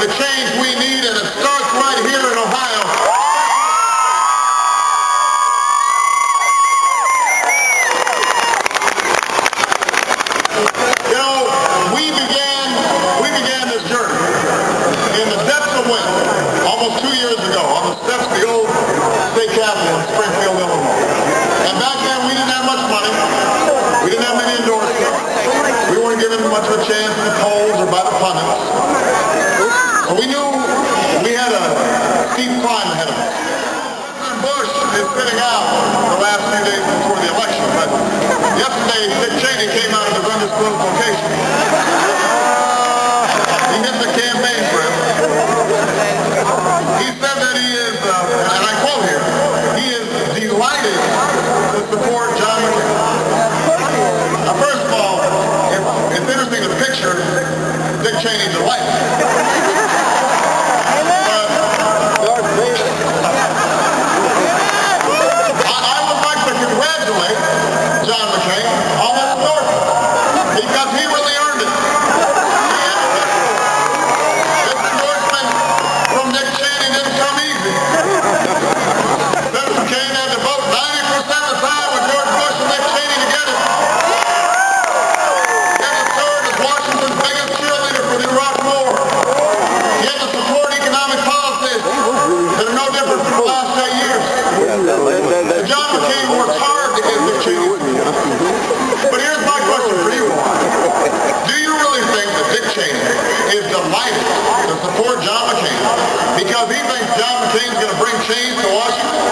the change we need, and it starts right here in Ohio. You know, we began this journey in the depths of winter almost 2 years ago on the steps of the old state capitol in Springfield, Illinois. And back then we didn't have much money. We didn't have many endorsements. We weren't given much of a chance in the polls or by the pundits. But we knew we had a steep climb ahead of us. President Bush is sitting out the last few days before the election, but yesterday Dick Cheney came out of his undisclosed location. He hit the campaign trip. He said that he is, and I quote here, he is delighted to support John McCain. Now, first of all, it's interesting to picture Dick Cheney delighted. I would like to congratulate John McCain on this endorsement because he really earned it. This endorsement from Dick Cheney didn't come easy. Senator McCain had to vote 90% of the time with George Bush and Dick Cheney to get it. He had to serve as Washington's biggest cheerleader for the Iraq War. He had to support economic policies that are no different from the last 8 years. John McCain worked hard to get Dick Cheney. But here's my question for you all. Do you really think that Dick Cheney is delighted to support John McCain because he thinks John McCain's going to bring change to Washington?